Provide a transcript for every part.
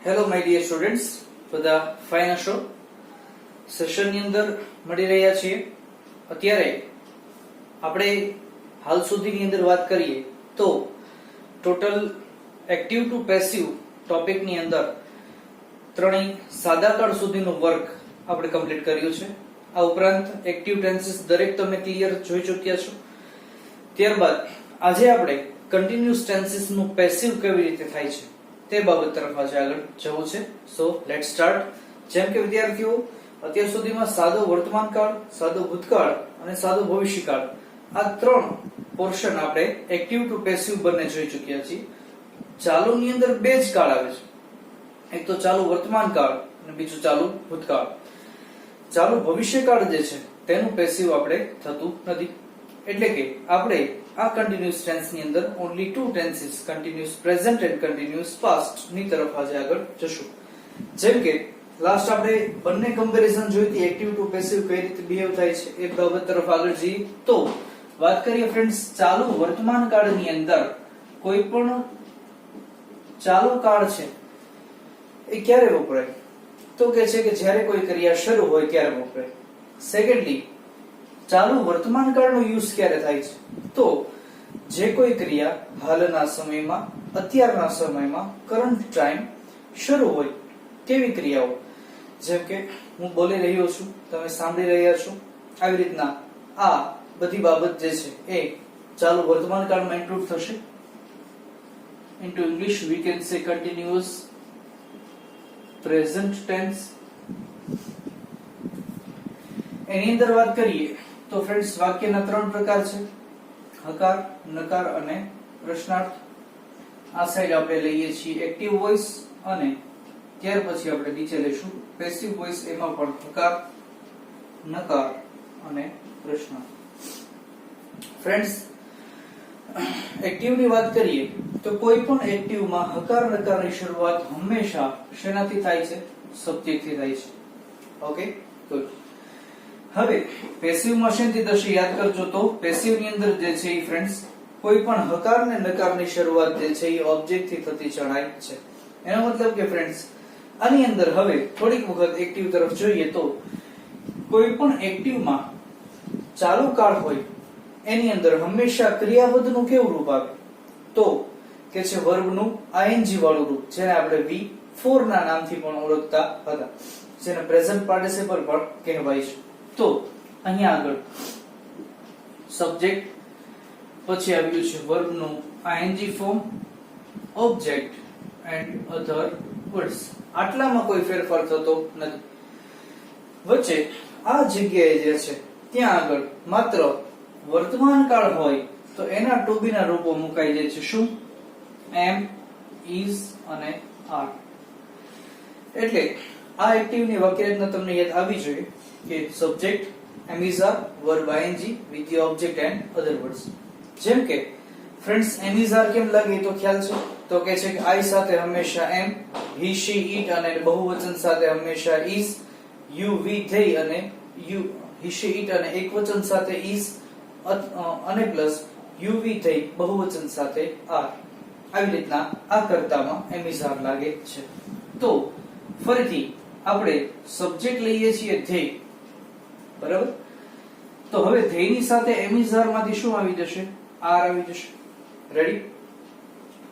Hello my dear students, બધા fine હશો. સેશનની અંદર મળી રહ્યા છીએ. અત્યારે આપણે હાલ સુધીની અંદર વાત કરીએ તો ટોટલ એક્ટિવ ટુ પેસિવ ટોપિકની અંદર ત્રણેય સાદા કાળ સુધીનું વર્ક આપણે કમ્પ્લીટ કર્યું છે. આ ઉપરાંત એક્ટિવ ટેન્સીસ દરેક તમે ક્લિયર જોઈ ચૂક્યા છો. ત્યારબાદ આજે આપણે કન્ટિન્યુઅસ ટેન્સીસ નું પેસિવ કેવી રીતે થાય છે તે બાબત તરફ આજે આગળ જવું છે. So let start. જેમ કે વિદ્યાર્થીઓ, અત્યાર સુધીમાં સાદો વર્તમાન કાળ, સાદો ભૂતકાળ અને સાદો ભવિષ્યકાળ આ ત્રણ પોર્શન આપણે એક્ટિવ ટુ પેસિવ બંને જોઈ ચૂક્યા છીએ. ચાલુની અંદર બે જ કાળ આવે છે, એક તો ચાલુ વર્તમાન કાળ અને બીજું ચાલુ ભૂતકાળ. ચાલુ ભવિષ્યકાળ જે છે તેનું પેસિવ આપણે થતું નથી. એટલે કે આપણે આ કન્ટિન્યુઅસ ટેન્સ ની અંદર only two tenses, continuous present and continuous past ની તરફ આજે આગળ જશું. જેમ કે લાસ્ટ આપણે બંને કમ્પેરિઝન જોઈ હતી, એક્ટિવ ટુ પેસિવ કઈ રીતે બિહેવ થાય છે એ બાબત તરફ આગળ જઈએ તો વાત કરીએ ફ્રેન્ડ્સ. ચાલુ વર્તમાન કાળની અંદર કોઈ પણ ચાલુ કાળ છે એ ક્યારે વપરાય તો કે છે કે જ્યારે કોઈ ક્રિયા શરૂ હોય ત્યારે વપરાય. સેકન્ડલી, ચાલુ વર્તમાન કાળનો યુઝ ક્યારે થાય છે તો જે કોઈ ક્રિયા હાલના સમયમાં, અત્યારના સમયમાં, કરંટ ટાઈમ શરૂ હોય તેવી ક્રિયાઓ. જેમ કે હું બોલી રહ્યો છું, તમે સાંભળી રહ્યા છો, આવી રીતના આ બધી બાબત જે છે એ ચાલુ વર્તમાન કાળમાં ઇન્ક્લુડ થશે. Into English we can say continuous present tense. એની અંદર વાત કરીએ તો ફ્રેન્ડ્સ વાક્યના ત્રણ પ્રકાર છે: હકાર, નકાર અને પ્રશ્નાર્થ. આ સાઈડ આપણે લઈએ છીએ એક્ટિવ વોઇસ અને ત્યાર પછી આપણે નીચે લઈશું પેસિવ વોઇસ. એમાં પણ હકાર, નકાર અને પ્રશ્નાર્થ. ફ્રેન્ડ્સ, એક્ટિવની વાત કરીએ તો કોઈ પણ એક્ટિવમાં હકાર નકારની શરૂઆત હંમેશા શેનાથી થાય છે? સબ્જેક્ટથી થાય છે. Okay, good. હવે પેસિવમાં શેનાથી થશે યાદ કરજો તો પેસિવની અંદર જે છે એ ફ્રેન્ડ્સ કોઈ પણ હકાર ને નકારની શરૂઆત જે છે એ ઓબ્જેક્ટથી થતી જણાય છે. એનો મતલબ કે ફ્રેન્ડ્સ આની અંદર હવે થોડીક વખત એક્ટિવ તરફ જોઈએ તો કોઈ પણ એક્ટિવમાં ચાલુ કાળ હોય એની અંદર હંમેશા ક્રિયાપદનું કેવું રૂપ આવે તો કે છે વર્બનું આઈએનજી વાળું રૂપ, જેને આપણે V4 ના નામથી પણ ઓળખતા હતા, જેને પ્રેઝન્ટ પાર્ટિસિપલ પણ કહેવાય છે. તો અહીંયા આગળ સબ્જેક્ટ, પછી આવ્યું છે વર્બનું ING form, object and other words. આટલામાં કોઈ ફેરફાર થતો નથી. વચ્ચે આ જગ્યાએ જે છે ત્યાં આગળ માત્ર વર્તમાન કાળ હોય તો એના ટુ બી ના રૂપો મુકાઈ જાય છે. શું? એમ, ઇઝ અને આર. એટલે આ એક્ટિવની વાક્યરચના તમને યાદ આવી જોઈએ કે subject am is are, verb ING with the object and other words. જેમ કે ફ્રેન્ડ્સ એમ ઇઝ આર કેમ લાગે તો ખ્યાલ છે તો કે છે કે આઈ સાથે હંમેશા એમ, હી, શી, ઇટ અને બહુવચન સાથે હંમેશા ઇઝ, યુ, વી, ધેય અને યુ, હી, શી, ઇટ અને એકવચન સાથે ઇઝ અને પ્લસ યુ, વી, ધેય બહુવચન સાથે આર. આવી રીતના આ કર્તામાં એમ ઇઝ આર લાગે છે. તો ફરીથી આપણે સબ્જેક્ટ લઈએ છીએ ધેય, બરાબર? તો હવે ધેયની સાથે એમ ઇઝ આર માંથી શું આવી જશે? આર આવી જશે. રેડી?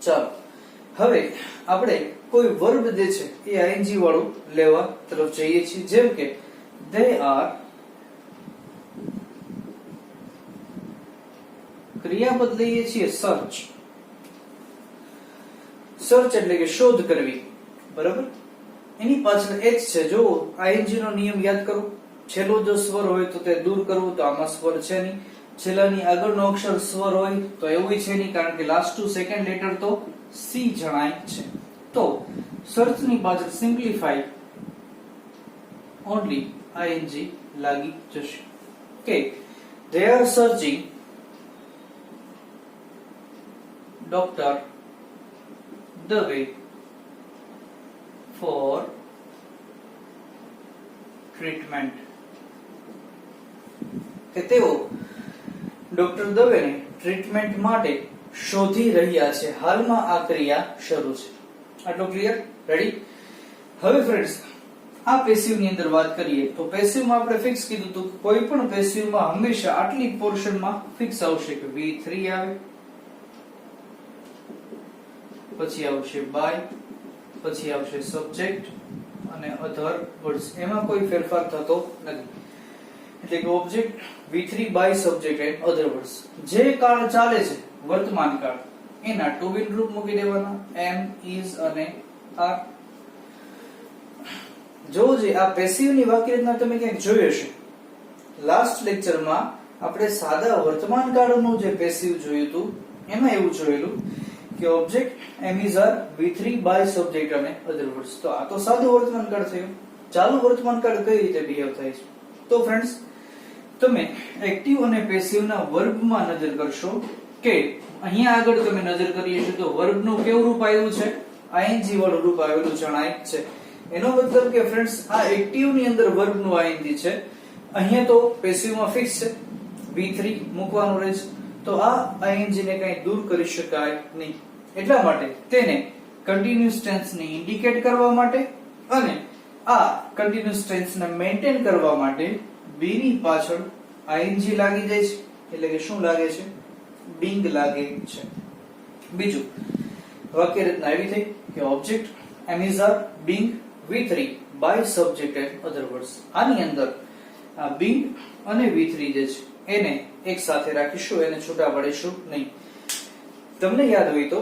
ચાલો હવે આપણે કોઈ વર્બ જે છે એ આઈએનજી વાળું લેવા તરફ જઈએ છીએ. જેમ કે they are, ક્રિયાપદ લઈએ છીએ સર્ચ. સર્ચ એટલે કે શોધ કરવી, બરાબર? એની પાછળ એચ છે. જો આઈએનજી નો નિયમ યાદ કરો, છેલ્લો જો સ્વર હોય તો તે દૂર કરવું, તો આમાં સ્વર છે નહીં. છેલ્લાની આગળનો અક્ષર સ્વર હોય તો એવું છે નહીં, કારણ કે લાસ્ટ ટુ સેકન્ડ લેટર તો સી જણાય છે. તો સર્ચ ની પાછળ સિમ્પ્લિફાઈ ઓન્લી આઈએનજી લાગી જશે. કે they are searching Dr. Dave for treatment. કે તેઓ ડોક્ટર દવેને ટ્રીટમેન્ટ માટે શોધી રહ્યા છે. હાલમાં આ ક્રિયા શરૂ છે. આટલું ક્લિયર? રેડી? હવે ફ્રેન્ડ્સ આ પેસિવ ની અંદર વાત કરીએ તો પેસિવ માં આપણે ફિક્સ કીધું હતું કોઈ પણ પેસિવ માં હંમેશા આટલી પોર્શન માં ફિક્સ આવશે કે V3 આવે, પછી આવશે બાય, પછી આવશે સબ્જેક્ટ અને અધર વર્ડ્સ, એમાં કોઈ ફેરફાર થતો નથી. એટલે કે object V3 by subject and other words. જે કાળ ચાલે છે વર્તમાન કાળ એના ટુ બી રૂપ મૂકી દેવાના am, is અને are. જો જે આ પેસિવ ની વાક્ય રચના તમે ક્યાંક જોઈ હશે, લાસ્ટ લેક્ચરમાં આપણે સાદા વર્તમાન કાળનું જે પેસિવ જોયું હતું એમાં એવું જોયેલું કે object am, is, are V3 by subject અને અધર વર્ડ્સ. તો આ તો સાદું વર્તમાન કાળ થયું. ચાલુ વર્તમાન કાળ કઈ રીતે બિહેવ થાય છે? તો ફ્રેન્ડ્સ તમે એક્ટિવ અને પેસિવ ના વર્બમાં નજર કરશો કે અહીંયા આગળ તમે નજર કરીએ છો તો વર્બનું કેવું રૂપ આવ્યું છે? ing વાળું રૂપ આવેલું જણાય છે. એનો મતલબ કે ફ્રેન્ડ્સ આ એક્ટિવ ની અંદર વર્બનું ing છે, અહીંયા તો પેસિવ માં ફિક્સ છે V3 મૂકવાનું રહેશે. તો આ ing ને કઈ દૂર કરી શકાય નહીં. એટલા માટે તેને કન્ટિન્યુઅસ ટેન્સ ને ઇન્ડિકેટ કરવા માટે અને આ કન્ટિન્યુઅસ ટેન્સ ને મેન્ટેન કરવા માટે be ની પાછળ ing લાગી જાય છે. એટલે કે શું લાગે છે? being લાગે છે. બીજું વાક્ય રચના એવી થઈ કે object am, is, are being V3 by subject and other words. આની અંદર આ being અને V3 જે છે એને એક સાથે રાખીશું, એને છૂટા પાડીશું નહીં. તમને યાદ હોય તો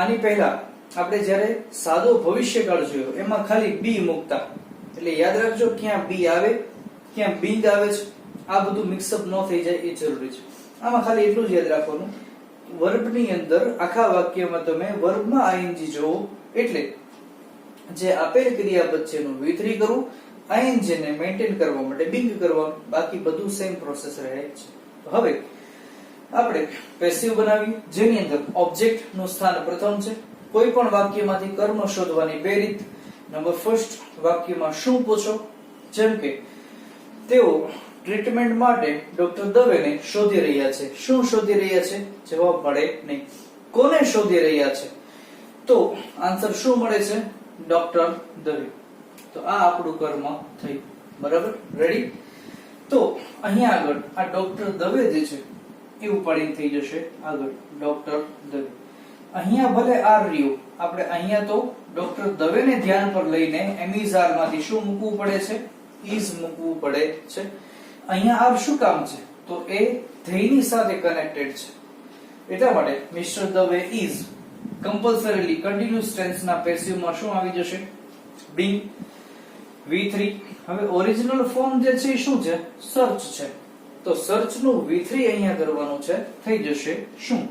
આની પહેલા આપણે જ્યારે સાદો ભવિષ્યકાળ જોયો એમાં ખાલી be મૂકતા. એટલે યાદ રાખજો ક્યાં be આવે ક્યાં being આવે છે, આ બધું મિક્સઅપ ન થઈ જાય એ જરૂરી છે. આમાં ખાલી એટલું જ યાદ રાખવાનું, વર્બની અંદર આખા વાક્યમાં તમે વર્બમાં ing જોવો એટલે જે આપેલ ક્રિયાપદ છે એનું V3 કરવું, ing ને મેન્ટેન કરવા માટે being કરવાનું, બાકી બધું સેમ પ્રોસેસ રહે છે. હવે આપણે પેસિવ બનાવી જેની અંદર ઓબ્જેક્ટ નું સ્થાન પ્રથમ છે. કોઈ પણ વાક્યમાંથી કર્મ શોધવાની બે રીત. નંબર ફર્સ્ટ, વાક્યમાં શું પૂછો, જેમ કે તેઓ ટ્રીટમેન્ટ માટે ડોક્ટર દવેને શોધી રહ્યા છે. શું શોધી રહ્યા છે? જવાબ મળે નહીં. કોને શોધી રહ્યા છે? તો આન્સર શું મળે છે? ડોક્ટર દવે. તો આ આપણું કર્મ થયું. બરાબર, રેડી? તો અહીંયા આગળ આ ડોક્ટર દવે જે છે એ ઉપાડીને થઈ જશે આગળ ડોક્ટર દવે. અહીંયા ભલે આર રહ્યું, આપણે અહીંયા તો ડોક્ટર દવેને ધ્યાન પર લઈને am, is, are માંથી શું મૂકવું પડે છે? is મૂકવું પડે છે. અહીંયા આર શું કામ છે? તો એ ધ્યેયની સાથે કનેક્ટેડ છે. એટલા માટે mister Dave is compulsorily continuous tense ના પેસિવ માં શું આવી જશે? being V3. હવે ઓરિજિનલ ફોર્મ જે છે એ શું છે? સર્ચ છે. તો સર્ચ નું V3 અહીંયા કરવાનું છે, થઈ જશે શું?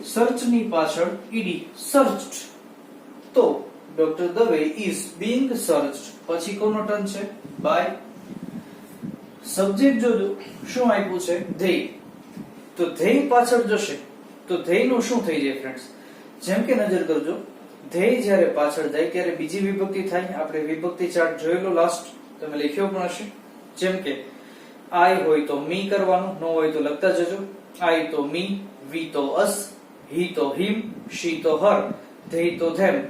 સર્ચ ની પાછળ ed, સર્ચડ. તો doctor Dave is being searched. પછી કોનો ટર્ન છે? બાય. સબ્જેક્ટ જોજો શું આપ્યું છે? ધ્યેય. તો ધ્યેય પાછળ જશે તો ધ્યેયનું શું થઈ જાય ફ્રેન્ડ્સ? જેમ કે નજર કરજો, ધ્યેય જ્યારે પાછળ જાય ત્યારે બીજી વિભક્તિ થાય. આપણે વિભક્તિ ચાર્ટ જોયેલો લાસ્ટ, તમે લખ્યો પણ હશે. જેમ કે I હોય તો me કરવાનું, ન હોય તો લખતા જજો. I તો me, we તો us, he તો him, she તો her, they તો them.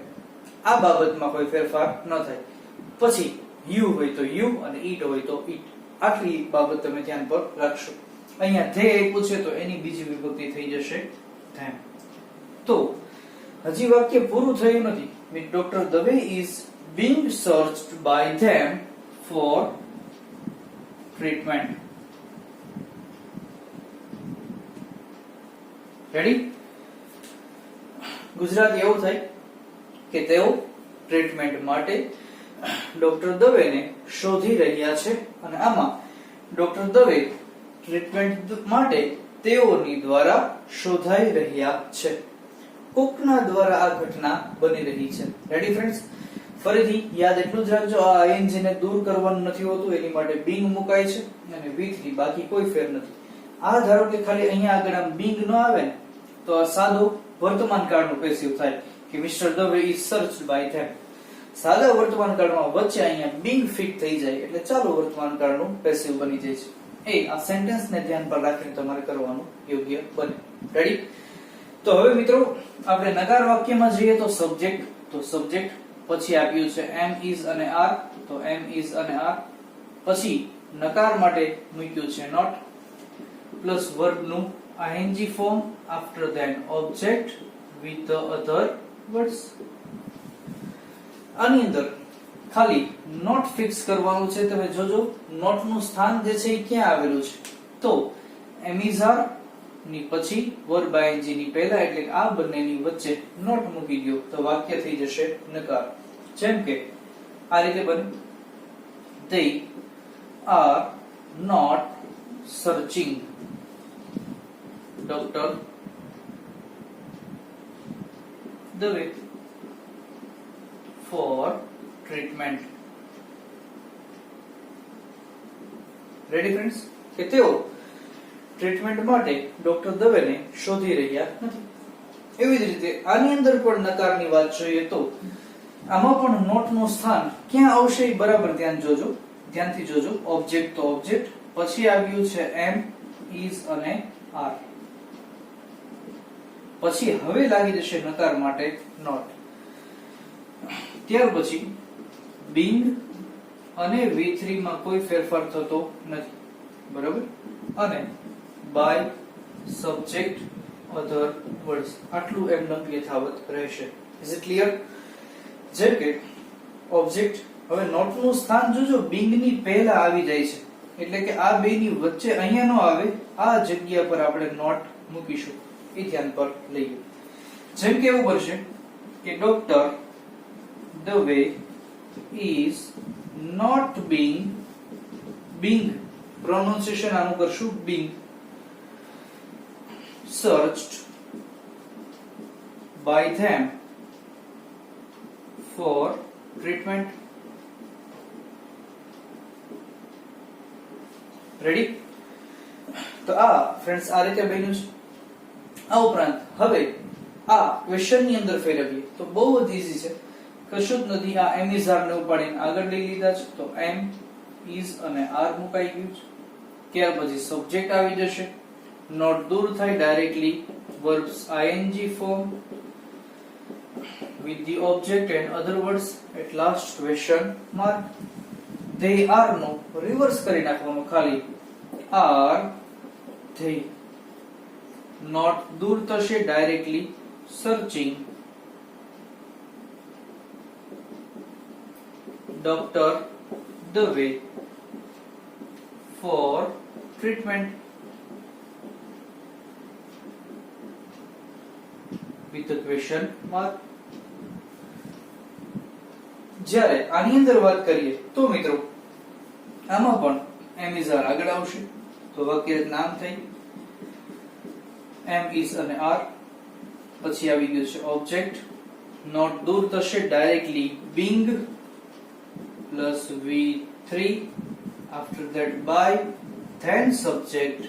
આ બાબતમાં કોઈ ફેરફાર ન થાય. પછી you હોય તો you અને it હોય તો it. આટલી બાબત તમે ધ્યાન પર રાખશો. અહીંયા they આપ્યું છે તો એની બીજી વિભક્તિ થઈ જશે them. તો હજી વાક્ય પૂરું થયું નથી. Doctor Dave is being searched by them for treatment. Ready? Gujarati એવું થાય કે તેઓ ટ્રીટમેન્ટ માટે ડોક્ટર દવેને શોધી રહ્યા છે અને આમાં ડોક્ટર દવે ટ્રીટમેન્ટ માટે તેઓની દ્વારા શોધાઈ રહ્યા છે. કોકના દ્વારા આ ઘટના બની રહી છે. Ready friends? ફરીથી યાદ એટલું જ રાખજો, આ ing ને દૂર કરવાનું નથી હોતું, એની માટે being મુકાય છે અને V3, બાકી કોઈ ફેર નથી. આ ધારો કે ખાલી અહીંયા આગળ આમ being ન આવે ને તો આ સાદો વર્તમાન કાળનું પેસિવ થાય કે mister Dave is searched by them. સાદા વર્તમાન કાળમાં વચ્ચે અહીંયા being ફિટ થઈ જાય એટલે ચાલુ વર્તમાન કાળનું પેસિવ બની જાય છે. આ સેન્ટેન્સ ને ધ્યાન પર રાખીને તમારે કરવાનું યોગ્ય બને. રેડી? તો હવે મિત્રો આપણે નકાર વાક્યમાં જઈએ તો સબ્જેક્ટ પછી આપ્યું છે એમ ઇઝ અને આર, તો એમ ઇઝ અને આર. પછી નકાર માટે મૂક્યું છે નોટ, પ્લસ વર્બ નું ing form, after then object with the other words. આની અંદર ખાલી નોટ ફિક્સ કરવાનું છે. તમે જોજો નોટ નું સ્થાન જે છે એ ક્યાં આવેલું છે, તો એમ ઇઝ આર ની પછી વર્બ ing ની પહેલા એટલે આ બંનેની વચ્ચે નોટ મૂકી દો તો વાક્ય થઈ જશે નકાર. જેમ કે આ રીતે બને, they are not searching Dr. Dave for treatment. Ready friends? કે તેઓ ટ્રીટમેન્ટ માટે ડોક્ટર દવેને શોધી રહ્યા નથી. એવી જ રીતે આની અંદર પણ નકારની વાત જોઈએ તો આમાં પણ નોટ નું સ્થાન ક્યાં આવશે એ બરાબર ધ્યાનથી જોજો. ઓબ્જેક્ટ તો ઓબ્જેક્ટ, પછી આવ્યું છે એમ ઇઝ અને આર, પછી હવે લાગી જશે નકાર માટે નોટ. ત્યાર પછી બિંગ અને V3 માં કોઈ ફેરફાર થતો નથી, બરાબર. અને બાય સબ્જેક્ટ અધર વર્ડ્સ, આટલું એમનેમ યથાવત રહેશે. Is it clear? જેમ કે ઓબ્જેક્ટ હવે નોટ નું સ્થાન જોજો બિંગ ની પહેલા આવી જાય છે, એટલે કે આ બે ની વચ્ચે અહીંયા નો આવે, આ જગ્યા પર આપણે નોટ મૂકીશું, એ ધ્યાન પર લઈએ. જેમ કે એવું બનશે કે doctor Dave is not being pronunciation આનું કરશું being searched by them for treatment. Ready? તો આ ફ્રેન્ડ્સ આ રીતે બન્યું છે. આ ઉપરાંત હવે આ ક્વેશ્ચન ની અંદર ફેરવીએ તો બહુ જ ઈઝી છે, કશું જ નથી. આ એમ ઇઝ આર ને ઉપાડીને આગળ લઈ લીધા છે, તો એમ ઇઝ અને આર મુકાઈ ગયું છે. ત્યાર પછી સબ્જેક્ટ આવી જશે, નોટ દૂર થાય directly, verbs ing form with the object and other words, at last question mark. they are નો રિવર્સ કરી નાખવાનું, ખાલી are they. નોટ દૂર થશે directly, searching Dr. Dave for treatment with a question mark. જ્યારે આની અંદર વાત કરીએ તો મિત્રો આમાં પણ એમ ઇઝ આર આગળ આવશે, તો વાક્ય નામ થઈ એમ ઇઝ અને આર, પછી આવી ગયું છે ઓબ્જેક્ટ, નોટ દૂર થશે directly Bing plus V3, after that by, then subject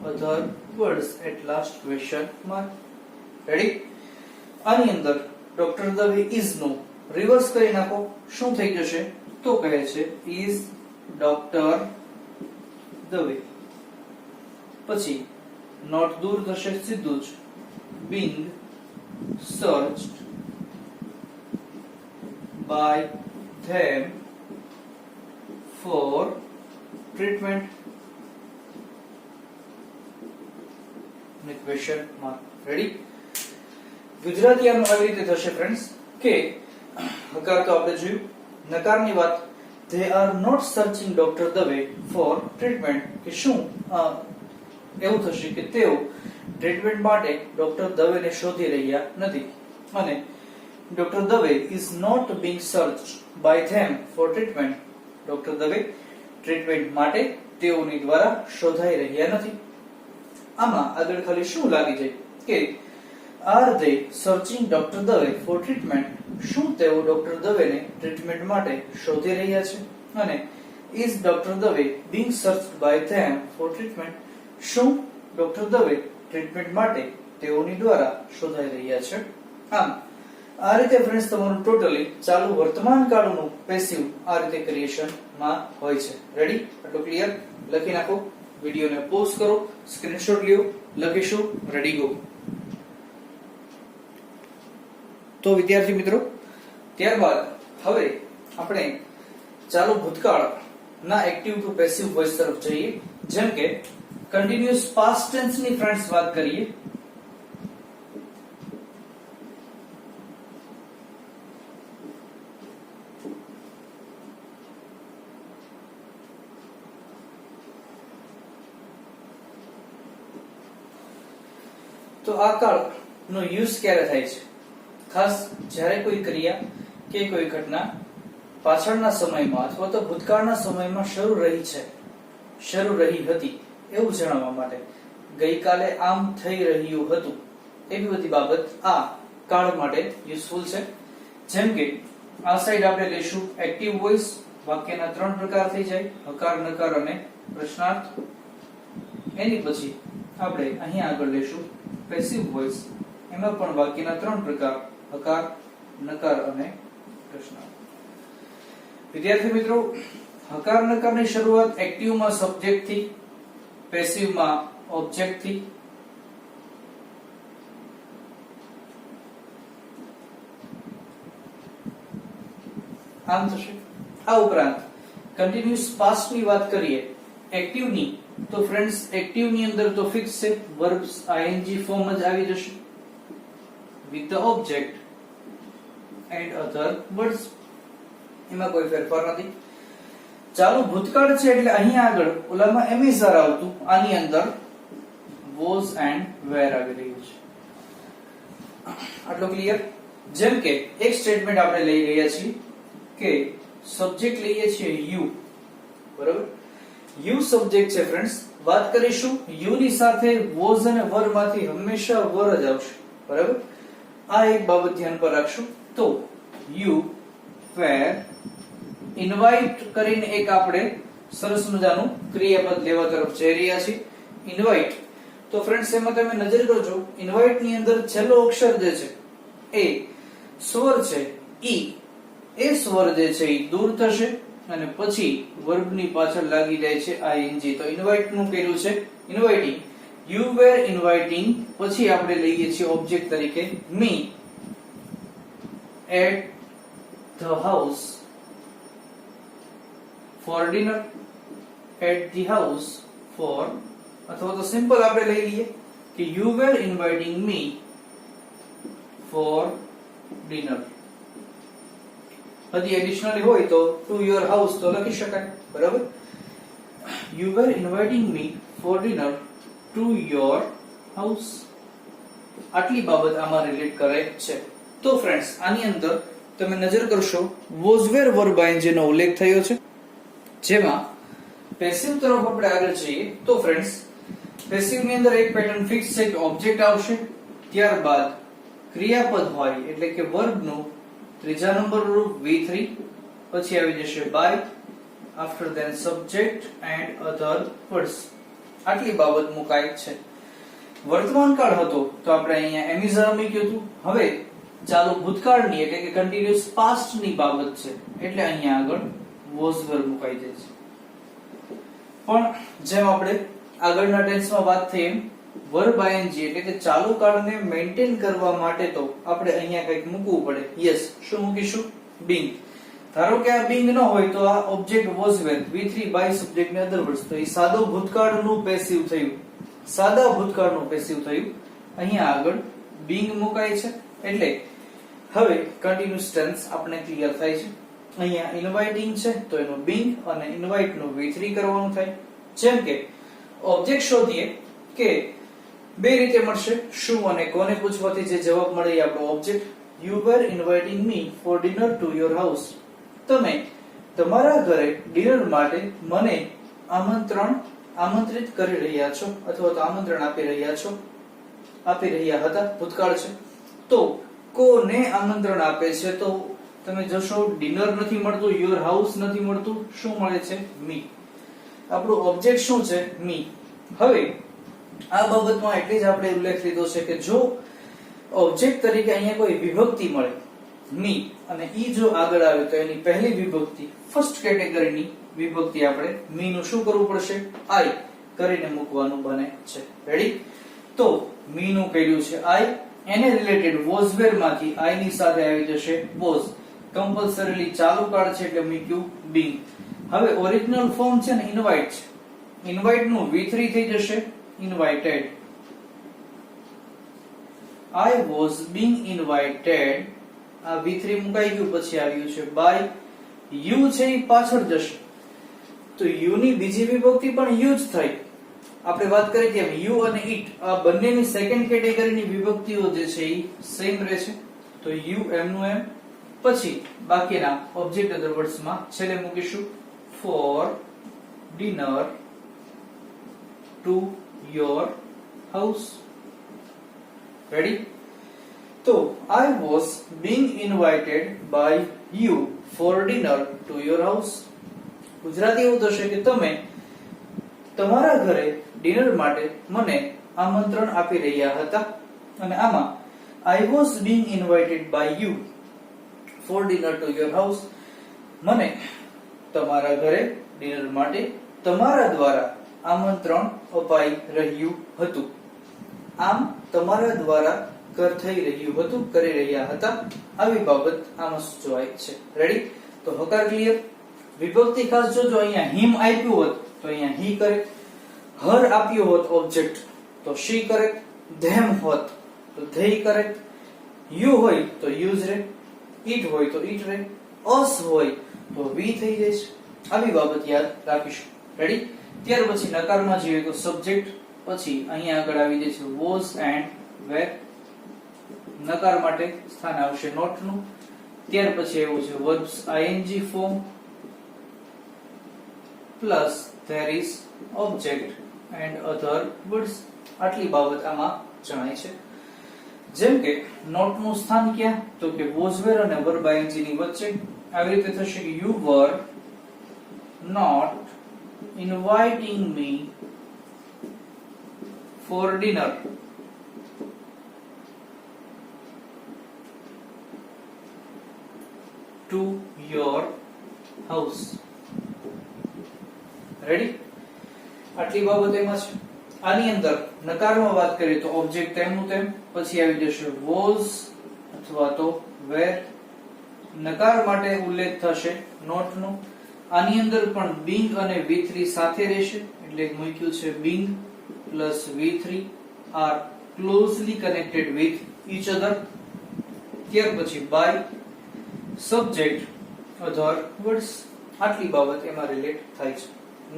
other words, at last question mark. Ready? આની અંદર ડોક્ટર દવે ઇઝ નો રિવર્સ કરી નાખો, શું થઈ જશે? તો કહે છે ઇઝ ડોક્ટર દવે, પછી નોટ દૂર થશે સીધું જ, being searched by them for treatment with question mark. Ready? Gujarati આનું આવી રીતે થશે ફ્રેન્ડ્સ કે હકાર તો આપણે જોયું, નકારની વાત they are not searching Dr. Dave for treatment, કે શું એવું થશે કે તેઓ ટ્રીટમેન્ટ માટે ડોક્ટર દવેને શોધી રહ્યા નથી. અને doctor Dave is not being searched by them for treatment, doctor Dave treatment માટે તેઓની દ્વારા શોધાઈ રહ્યા નથી. આમાં આગળ ખાલી શું લાગી જાય કે are they searching Dr. Dave for treatment, શું તેઓ ડોક્ટર દવેને ટ્રીટમેન્ટ માટે શોધી રહ્યા છે. અને is Dr. Dave being searched by them for treatment, શું ડોક્ટર દવે ટ્રીટમેન્ટ માટે તેઓની દ્વારા શોધાઈ રહ્યા છે. આમ આ રીતે ફ્રેન્ડ્સ તમારું ટોટલી ચાલુ વર્તમાન કાળનું પેસિવ આ રીતે ક્રિએશન માં હોય છે. રેડી? આટલું ક્લિયર? લખી નાખો, વિડિયોને પોઝ કરો, સ્ક્રીનશોટ લ્યો, લખીશું. Ready go. તો વિદ્યાર્થી મિત્રો ત્યારબાદ હવે આપણે ચાલુ ભૂતકાળ ના એક્ટિવ ટુ પેસિવ વોઇસ તરફ જઈએ. જેમ કે કન્ટિન્યુઅસ પાસ્ટ ટેન્સ ની ફ્રેન્ડ્સ વાત કરીએ. તો આ કાળ નો યુઝ ક્યારે થાય છે? ખાસ જ્યારે કોઈ ક્રિયા કે કોઈ ઘટના પાછળના સમયમાં અથવા તો ભૂતકાળના સમયમાં શરૂ રહી હતી એવું જણાવવા માટે, ગઈકાલે આમ થઈ રહ્યું હતું, એવી બધી બાબત આ કાળ માટે યુઝફુલ છે. જેમ કે આ સાઈડ આપણે લેશું એક્ટિવ વોઇસ. વાક્યના 3 પ્રકાર થઈ જાય, હકાર, નકાર અને પ્રશ્નાર્થ. એની પછી આપણે અહીંયા આગળ લેશું પેસિવ વોઇસ. એમાં પણ વાક્યના 3 પ્રકાર, હકાર, નકાર અને પ્રશ્નાર્થ. વિદ્યાર્થી મિત્રો, હકાર નકારની શરૂઆત એક્ટિવમાં સબ્જેક્ટ થી, પેસિવમાં ઓબ્જેક્ટ થી, આમ થશે. આ ઉપરાંત કન્ટિન્યુઅસ પાસ્ટ ની વાત કરીએ એક્ટિવ ની, તો ફ્રેન્ડ્સ એક્ટિવ ની અંદર તો ફિક્સ છે, વર્બ્સ ing ફોર્મ જ આવી જશે with the object and other words. એમાં કોઈ ફેરફાર નથી. ચાલુ ભૂતકાળ છે એટલે અહીંયા આગળ ઓલામાં એમિઝાર આવતું, આની અંદર was and were આવી રહ્યું છે. આટલું ક્લિયર? જેમ કે એક સ્ટેટમેન્ટ આપણે લઈ રહ્યા છીએ કે સબ્જેક્ટ લઈએ છીએ you, બરાબર? you સબ્જેક્ટ છે ફ્રેન્ડ્સ. વાત કરીશું you ની સાથે was અને were માંથી હંમેશા were જ આવશે, બરાબર? આ એક બાબત ધ્યાન પર રાખશું. તો you were ઇન્વાઇટ કરીને એક આપણે સરસ મજાનું ક્રિયાપદ લેવા તરફ જઈ રહ્યા છીએ. ઇન્વાઇટ, તો ફ્રેન્ડ્સ એમાં તમે નજર કરજો, ઇન્વાઇટ ની અંદર છેલ્લો અક્ષર જે છે એ સ્વર છે ઈ. એ સ્વર જે છે એ દૂર થશે અને પછી વર્બ ની પાછળ લાગી જાય છે ing. તો ઇન્વાઇટ નું કર્યું છે ઇન્વાઇટિંગ. you were inviting, પછી આપણે લઈએ છીએ ઓબ્જેક્ટ તરીકે me at the house for dinner. at the house for, અથવા તો સિમ્પલ આપણે લઈ લઈએ કે you were inviting me for dinner. હજી એડિશનલી હોય તો to your house તો લખી શકાય, બરાબર? you were inviting me for dinner to your house. આટલી બાબત આમાં રિલેટ કરે છે. તો ફ્રેન્ડ્સ આની અંદર તમે નજર કરશો was were verb ing નો ઉલ્લેખ થયો છે. જેમાં પેસિવ તરફ આપણે આગળ જઈએ તો ફ્રેન્ડ્સ પેસિવ ની અંદર એક પેટર્ન ફિક્સ છે કે ઓબ્જેક્ટ આવશે, ત્યારબાદ ક્રિયાપદ હોય એટલે કે વર્બ નું ત્રીજા નંબરનું રૂપ V3, પછી આવી જશે by, after then subject and other words. આટલી બાબત મુકાય છે. વર્તમાન કાળ હતો તો આપણે અહીંયા એમિઝાર મૂક્યું હતું. હવે ચાલુ ભૂતકાળની એટલે કે કન્ટિન્યુઅસ પાસ્ટ ની બાબત છે એટલે અહીંયા આગળ was were મુકાઈ જાય છે. પણ જેમ આપણે આગળના ટેન્સમાં વાત થઈ એમ વર્બ ing એટલે કે ચાલુ કાળને મેન્ટેન કરવા માટે તો આપણે અહીંયા કંઈક મૂકવું પડે. યસ, શું મૂકીશું? being. ધારો કે આ being ન હોય તો આ object was were V3 by subject ને other words, તો એ સાદો ભૂતકાળનું પેસિવ થયું, સાદા ભૂતકાળનું પેસિવ થયું. અહીંયા આગળ being મુકાય છે એટલે હવે કન્ટિન્યુઅસ ટેન્સ આપણે ક્લિયર થાય છે. અહીંયા ઇન્વાઇટિંગ છે તો એનું being અને ઇન્વાઇટ નું V3 કરવાનું થાય. જેમ કે ઓબ્જેક્ટ શોધીએ કે બે રીતે મળશે, શું અને કોને પૂછવાથી જે જવાબ મળે એ આપણો object. you were inviting me for dinner to your house. તમે તમારા ઘરે ડિનર માટે મને આમંત્રિત કરી રહ્યા છો અથવા તો આમંત્રણ આપી રહ્યા હતા, ભૂતકાળ છે. તો કોને આમંત્રણ આપે છે તો તમે જોશો ડિનર નથી મળતું, યોર હાઉસ નથી મળતું, શું મળે છે? મી. આપણું ઓબ્જેક્ટ શું છે? મી. હવે આ બાબતમાં એટલે જ આપણે ઉલ્લેખ લીધો છે કે જો ઓબ્જેક્ટ તરીકે અહીંયા કોઈ વિભક્તિ મળે મી અને ઈ જો આગળ આવે તો એની પહેલી વિભક્તિ, ફર્સ્ટ કેટેગરીની વિભક્તિ આપણે મી નું શું કરવું પડશે? આઈ કરીને મૂકવાનું બને છે. રેડી? તો મી નું કર્યું છે આઈ, એને રિલેટેડ was were માંથી આઈ ની સાથે આવી જશે was. કમ્પલસરીલી ચાલુ કાળ છે એટલે મૂક્યું being. હવે ઓરિજિનલ ફોર્મ છે ને ઇનવાઇટ છે. ઇનવાઇટ નું V3 થઈ જશે invited. I was being invited. આ V3 મુકાઈ ગયું, પછી આવ્યું છે by. You છે એ પાછળ જશે તો you ની બીજી વિભક્તિ પણ you જ થઈ. આપણે વાત કરી તેમ you અને it આ બંનેની સેકન્ડ કેટેગરીની વિભક્તિઓ જે છે એ સેમ રહેશે તો you એમ નું એમ. પછી બાકીના ઓબ્જેક્ટ અધર વર્ડ્સ માં છેલ્લે મૂકીશું for dinner to your house. Ready? તો I was being invited by you for dinner to your house. Gujarati એવું થશે કે તમે તમારા ઘરે ડિનર માટે મને આમંત્રણ આપી રહ્યા હતા. અને આમાં I was being invited by you for dinner to your house. મને તમારા ઘરે ડિનર માટે તમારા દ્વારા આમંત્રણ અપાઈ રહ્યું હતું. આમ તમારા દ્વારા થઈ રહ્યું હતું, કરી રહ્યા હતા, આવી બાબત આમાં સૂચવાય છે. રેડી? તો હકાર ક્લિયર. વિભક્તિ ખાસ જોજો, અહીંયા him આપ્યું હોત તો અહીંયા he કરે, her આપ્યું હોત ઓબ્જેક્ટ તો she કરે, them હોત તો they કરે, you હોય તો use રહે, it હોય તો it રહે, us હોય તો we થઈ જશે. આવી બાબત યાદ રાખીશું. રેડી? ત્યાર પછી નકારમાં જોઈએ તો સબ્જેક્ટ, પછી અહીંયા આગળ આવી જશે was and were. નકાર માટે સ્થાન આવશે નોટ નું. ત્યાર પછી એવું છે verbs ing form plus there is object and other words. આટલી બાબત આમાં જણાય છે. જેમ કે નોટ નું સ્થાન ક્યાં તો કે was were અને verb ing ની વચ્ચે. આવી રીતે થશે કે you were not inviting me for dinner. To your house. Ready? આટલી બાબત એમાં છે. આની અંદર નકારમાં વાત કરીએ તો ઓબ્જેક્ટ તેમનું તેમ, પછી આવી જશે was અથવા તો were. નકાર માટે ઉલ્લેખ થશે નોટ નો. આની અંદર પણ being અને V3 સાથે રહેશે એટલે મૂક્યું છે being plus V3 are closely connected with each other. ત્યાર પછી by સબ્જેક્ટ અધર વર્ડ્સ. આટલી બાબત એમાં રિલેટ થાય છે.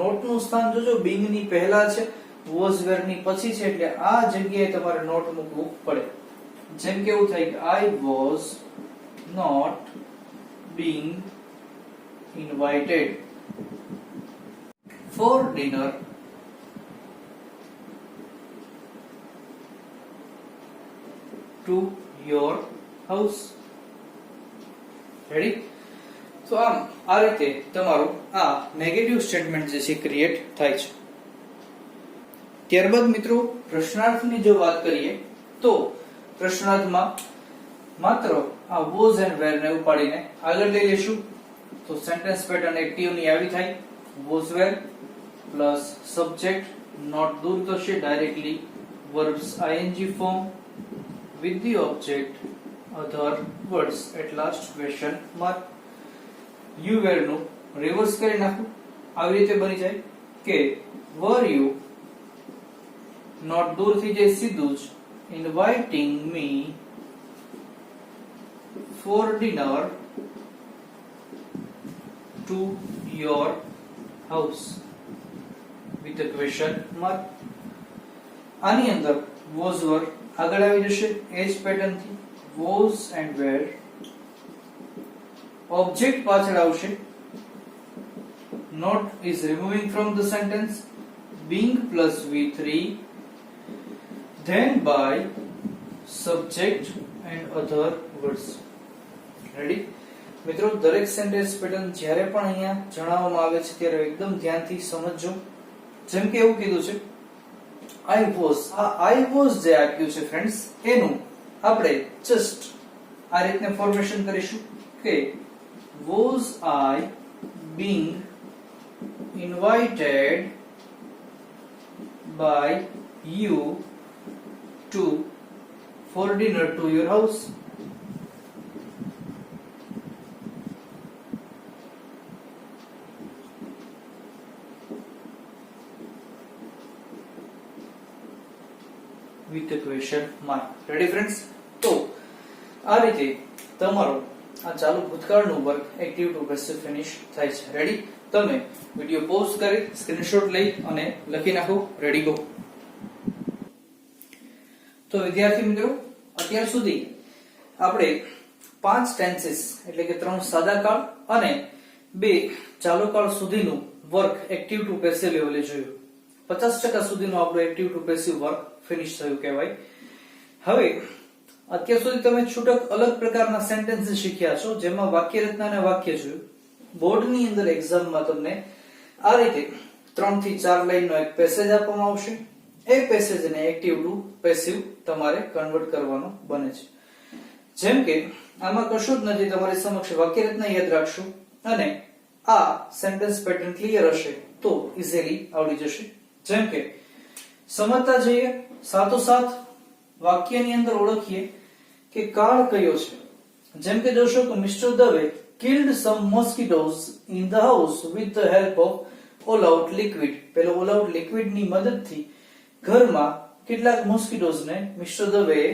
નોટ નું સ્થાન જોજો, being ની પહેલા છે, was were ની પછી છે એટલે આ જગ્યાએ તમારે નોટ મૂકવું પડે. જેમ કે એવું થાય કે I was not being invited for dinner to your house. Ready? તો આમ આ રીતે તમારું આ નેગેટિવ સ્ટેટમેન્ટ જે છે ક્રિએટ થાય છે. ત્યારબાદ મિત્રો પ્રશ્નાર્થની જો વાત કરીએ તો પ્રશ્નાર્થમાં માત્ર આ was and were ને ઉપાડીને આગળ લઈ લેશું તો સેન્ટેન્સ પેટર્ન એક્ટિવ ની આવી થાય. was were plus subject not દૂર થશે, directly verbs ing form with the object other words at last question mark. you were નું રિવર્સ કરી નાખું. આવી રીતે બની જાય કે were you નોટ દૂર થઈ જાય સીધું જ inviting me for dinner to your house with a question mark. આની અંદર was were આગળ આવી જશે એજ પેટર્ન થી was and were. object પાછળ આવશે, not is removing from the sentence, being plus V3, then by subject and other words. Ready? મિત્રો દરેક સેન્ટેન્સ પેટર્ન જ્યારે પણ અહીંયા જણાવવામાં આવે છે ત્યારે એકદમ ધ્યાનથી સમજજો. જેમ કે એવું કીધું છે I was, આ I was જે આપ્યું છે ફ્રેન્ડ્સ એનું આપણે જસ્ટ આ રીતને ફોર્મેશન કરીશું કે was I being invited by you to for dinner to your house. with a question mark. Ready friends? તો આ રીતે તમારો આ ચાલુ ભૂતકાળનું work active to passive finish થાય છે. રેડી? તમે વિડિયો પોઝ કરી સ્ક્રીનશોટ લઈ અને લખી નાખો. Ready go. તો વિદ્યાર્થી મિત્રો, અત્યાર સુધી આપણે 5 ટેન્સીસ એટલે કે 3 સાદા કાળ અને 2 ચાલુ કાળ સુધીનું વર્ક એક્ટિવ ટુ પેસિવ લેવલે જોયું. 50% સુધીનું આપણું active to passive work finish થયું કહેવાય. હવે અત્યાર સુધી તમે છૂટક અલગ પ્રકારના સેન્ટેન્સીસ શીખ્યા છો, જેમાં વાક્ય રચના અને વાક્ય જોયું. બોર્ડની અંદર એક્ઝામમાં તમને આ રીતે 3 થી 4 લાઈનનો એક પેસેજ આપવામાં આવશે. એ પેસેજને એક્ટિવ ટુ પેસિવ તમારે કન્વર્ટ કરવાનો બને છે. જેમ કે આમાં કશું જ નથી, તમારી સમક્ષ વાક્ય રચના યાદ રાખશો અને આ સેન્ટેન્સ પેટર્ન ક્લિયર હશે તો ઇઝીલી આવડી જશે. જેમ કે સમજતા જઈએ, સાથોસાથ વાક્યની અંદર ઓળખીએ કે કાળ કયો છે. જેમ કે જોશો કે mister Dave killed some mosquitoes in the house with the help of all out liquid. પેલો all out liquid ની મદદથી ઘરમાં કેટલાક મોસ્કિટોઝ ને મિસ્ટર દવેએ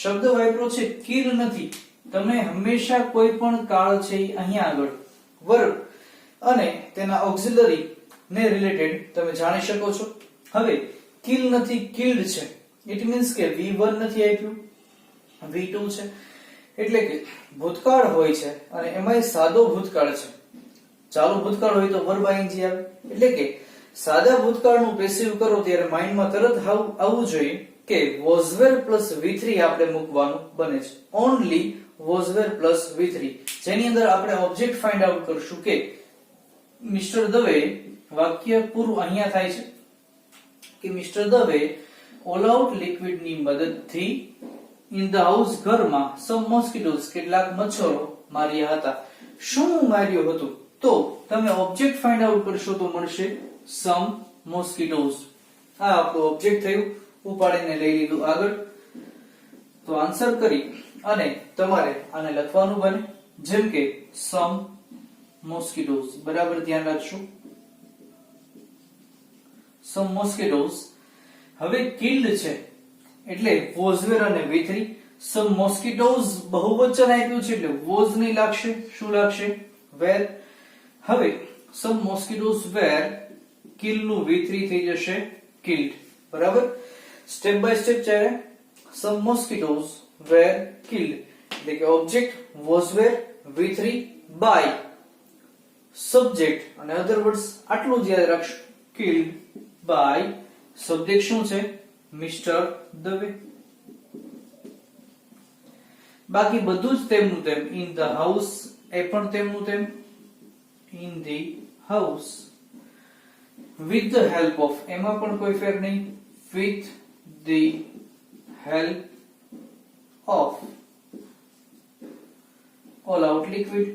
શબ્દ વાપર્યો છે કિલ નથી. તમે હંમેશા કોઈ પણ કાળ છે અહીંયા આગળ વર્બ અને તેના ઓક્સિલરી ને રિલેટેડ તમે જાણી શકો છો. હવે કિલ નથી, કિલ્ડ છે. ઇટ મીન્સ કે V1 નથી આપ્યું, V2 છે. એટલે કે ભૂતકાળ હોય છે અને એમાંય સાદો ભૂતકાળ છે. ચાલુ ભૂતકાળ હોય તો વર્બ ing આવે. એટલે કે સાદા ભૂતકાળનું પેસિવ કરો ત્યારે માઇન્ડમાં તરત આવવું જોઈએ કે was were plus V3 આપણે મૂકવાનું બને છે. Only was were plus V3, જેની અંદર આપણે ઓબ્જેક્ટ ફાઇન્ડ આઉટ કરશું કે મિસ્ટર દવે, વાક્ય પૂરું અહીંયા થાય છે કે mister Dave all out liquid ની મદદથી ઇન ધ હાઉસ ઘરમાં સમ મોસ્કિટોઝ કેટલાક મચ્છરો માર્યા હતા. શું માર્યું હતું? તો તમે ઓબ્જેક્ટ ફાઇન્ડ આઉટ કરશો તો મળશે સમ મોસ્કિટોઝ. આ આપણું ઓબ્જેક્ટ થયું, ઉપાડીને લઈ લીધું આગળ. તો આન્સર કરી અને તમારે આને લખવાનું બને. જેમ કે સમ મોસ્કિટોઝ, બરાબર ધ્યાન રાખજો. સમ મોસ્કિટોઝ. હવે કિલ્ડ છે એટલે was were અને V3. સમ મોસ્કિટોઝ બહુવચન આપ્યું છે એટલે was નહીં લાગશે. શું લાગશે? were. હવે સમ મોસ્કિટોઝ were, kill નું V3 થઈ જશે killed. બરાબર? સ્ટેપ બાય સ્ટેપ ચાલે. સમ મોસ્કિટોઝ were killed એટલે કે object was were, V3 by subject અને અધર વર્ડ્સ. આટલું જ યાદ રાખશો. killed by સબ્જેક્ટ શું છે? મિસ્ટર દવે. બાકી બધું જ તેમનું તેમ. ઇન ધ હાઉસ એ પણ તેમનું તેમ. In the house. With the help of એમાં પણ કોઈ ફેર નહીં. With the help of all out liquid.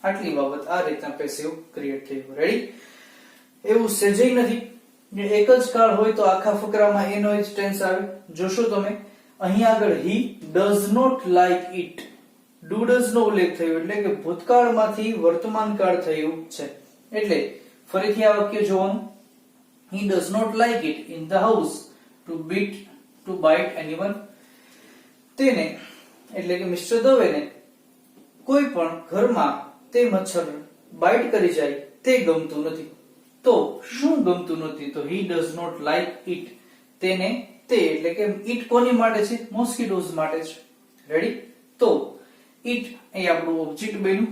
આટલી બાબત આ રીતના પેસિવ ક્રિએટ થયું. રેડી? એવું સહેજે નથી. એક જ કાળ હોય તો આખા ફકરામાં એનો જ ટેન્સ આવે. જોશો તમે અહીં આગળ he does not like it. do does નો ઉલ્લેખ થયો એટલે કે ભૂતકાળમાંથી વર્તમાન કાળ થયું છે. એટલે ફરીથી આ વાક્ય જોવાનું. he does not like it in the house to bite anyone. તેને એટલે કે મિસ્ટર દવેને કોઈ પણ ઘરમાં તે મચ્છર બાઇટ કરી જાય તે ગમતું નથી. તો શું ગમતું નથી? તો he does not like it. તેને તે એટલે કે it કોની માટે છે? મોસ્કિટોઝ માટે છે. રેડી? તો it એ આપણું ઓબ્જેક્ટ બન્યું.